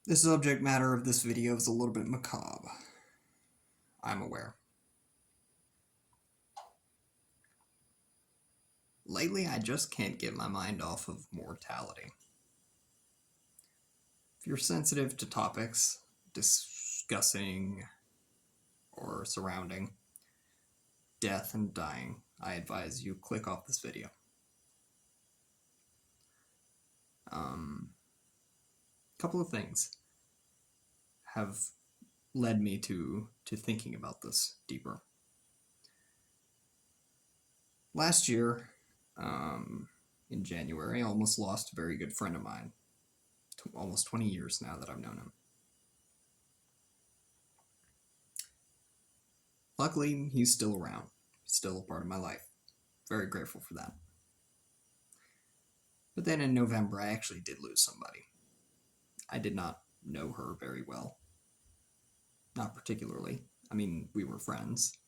The subject matter of this video is a little bit macabre. I'm aware. Lately, I just can't get my mind off of mortality. If you're sensitive to topics discussing or surrounding death and dying, I advise you click off this video. Couple of things have led me to thinking about this deeper. Last year, in January, I almost lost a very good friend of mine. Almost 20 years now that I've known him. Luckily, he's still around. He's still a part of my life. Very grateful for that. But then in November, I actually did lose somebody. I did not know her very well. Not particularly. I mean, we were friends.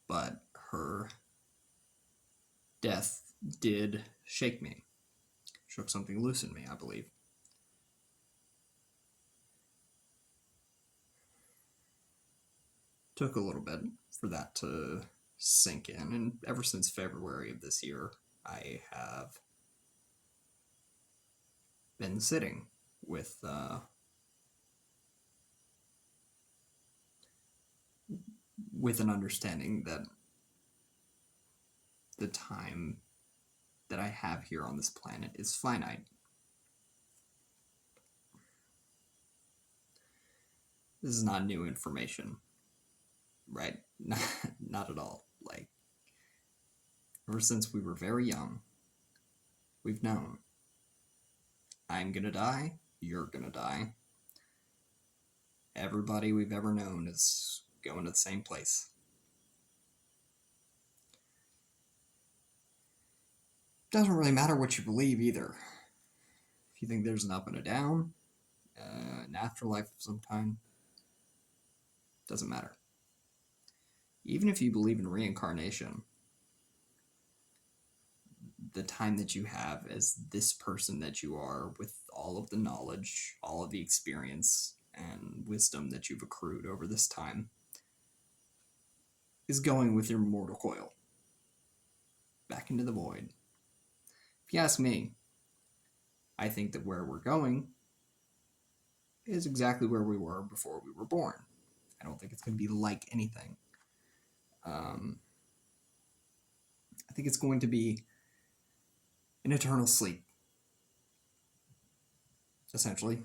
But her death did shake me. Shook something loose in me, I believe. Took a little bit for that to sink in, and ever since February of this year, I have been sitting with an understanding that the time that I have here on this planet is finite. This is not new information, right? Not at all. Like, ever since we were very young, we've known I'm gonna die, you're gonna die. Everybody we've ever known is going to the same place. Doesn't really matter what you believe either. If you think there's an up and a down, an afterlife of some kind, doesn't matter. Even if you believe in reincarnation, the time that you have as this person that you are, with all of the knowledge, all of the experience and wisdom that you've accrued over this time, is going with your mortal coil back into the void. If you ask me, I think that where we're going is exactly where we were before we were born. I don't think it's going to be like anything. I think it's going to be an eternal sleep, essentially.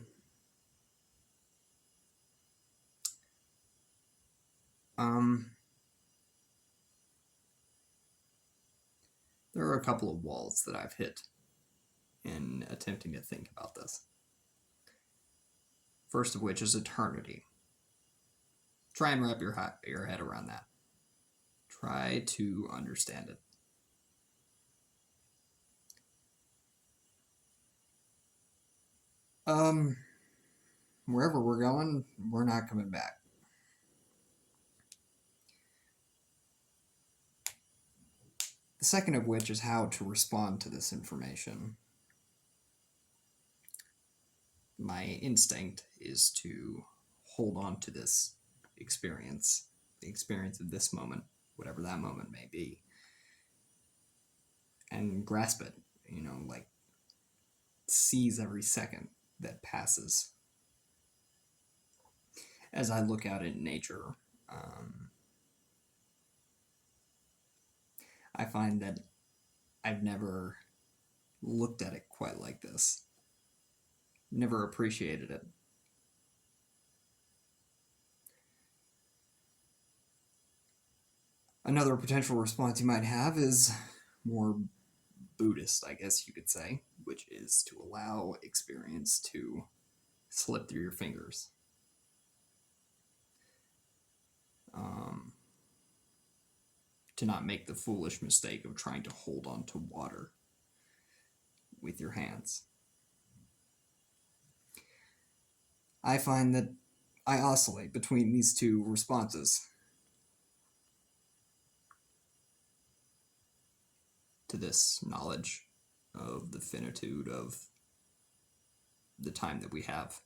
There are a couple of walls that I've hit in attempting to think about this. First of which is eternity. Try and wrap your head around that. Try to understand it. Wherever we're going, we're not coming back. The second of which is how to respond to this information. My instinct is to hold on to this experience, the experience of this moment, whatever that moment may be, and grasp it, like seize every second that passes. As I look out at nature, I find that I've never looked at it quite like this. Never appreciated it. Another potential response you might have is more Buddhist, I guess you could say, which is to allow experience to slip through your fingers. To not make the foolish mistake of trying to hold on to water with your hands. I find that I oscillate between these two responses to this knowledge of the finitude of the time that we have.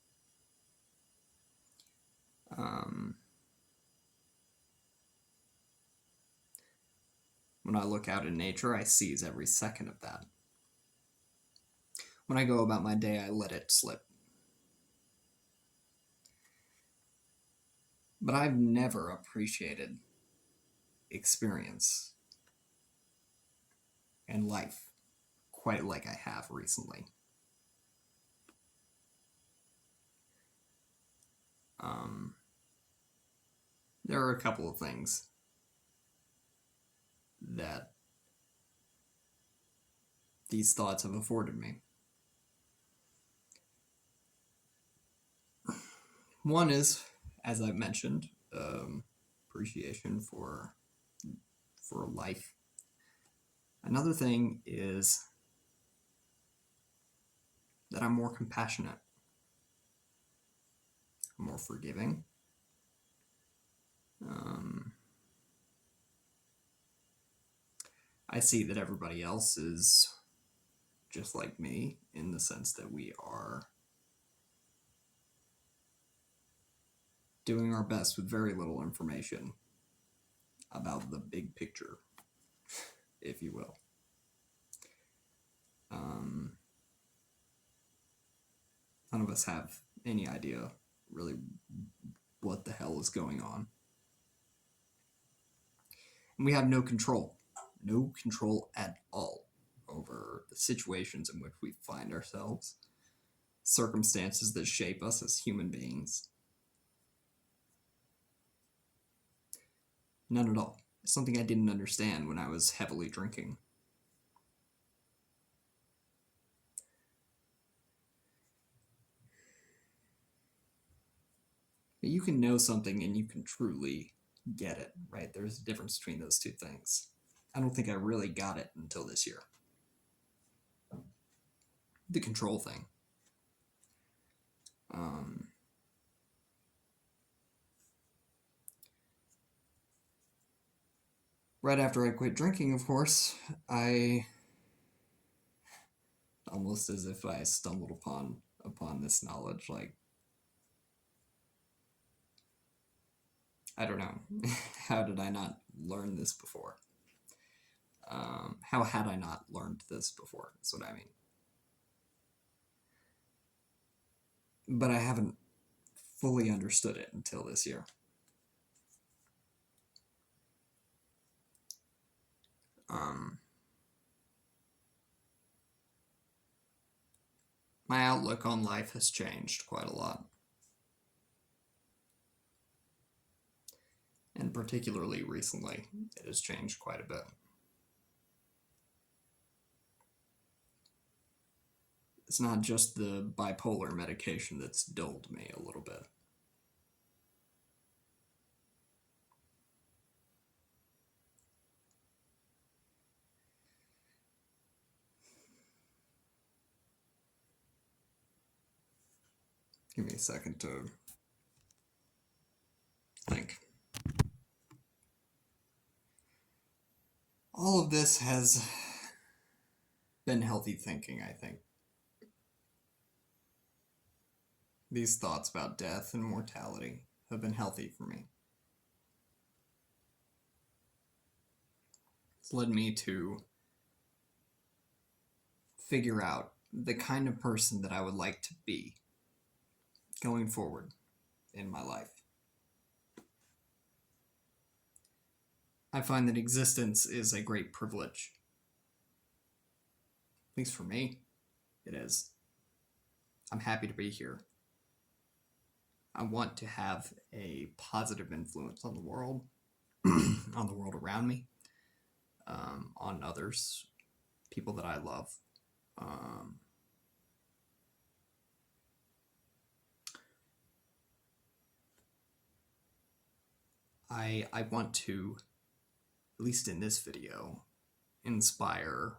Um, when I look out in nature, I seize every second of that. When I go about my day, I let it slip. But I've never appreciated experience and life quite like I have recently. Um, there are a couple of things that these thoughts have afforded me. One is, as I've mentioned, appreciation for life. Another thing is that I'm more compassionate, more forgiving. Um, I see that everybody else is just like me in the sense that we are doing our best with very little information about the big picture, if you will. Um, none of us have any idea really what the hell is going on. And we have no control at all over the situations in which we find ourselves, circumstances that shape us as human beings. None at all. It's something I didn't understand when I was heavily drinking. But you can know something and you can truly get it, right? There's a difference between those two things. I don't think I really got it until this year. The control thing. Right after I quit drinking, of course, I almost as if I stumbled upon this knowledge. Like, I don't know, how did I not learn this before? How had I not learned this before? That's what I mean. But I haven't fully understood it until this year. My outlook on life has changed quite a lot. And particularly recently, it has changed quite a bit. It's not just the bipolar medication that's dulled me a little bit. Give me a second to think. All of this has been healthy thinking, I think. These thoughts about death and mortality have been healthy for me. It's led me to figure out the kind of person that I would like to be going forward in my life. I find that existence is a great privilege. At least for me, it is. I'm happy to be here. I want to have a positive influence on the world, on the world around me, on others, people that I love. I want to, at least in this video, inspire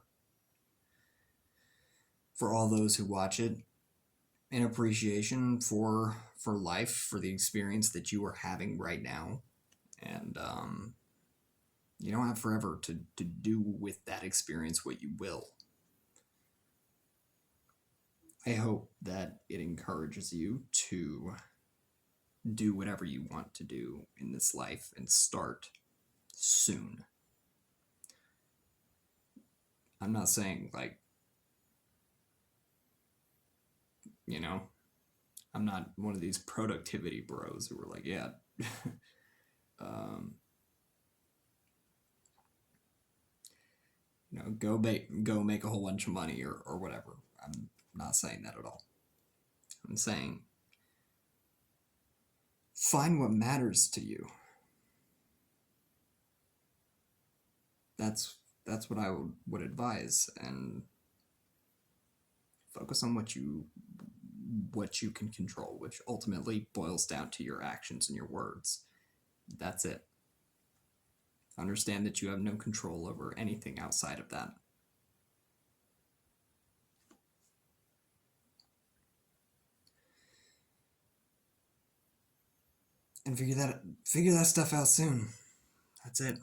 for all those who watch it an appreciation for life, for the experience that you are having right now, and you don't have forever to do with that experience what you will. I hope that it encourages you to do whatever you want to do in this life and start soon. I'm not saying, like, you know, I'm not one of these productivity bros who are like, yeah, um, go make a whole bunch of money or whatever. I'm not saying that at all. I'm saying find what matters to you. That's what I would advise, and focus on what you can control, which ultimately boils down to your actions and your words. That's it. Understand that you have no control over anything outside of that. And figure that stuff out soon. That's it.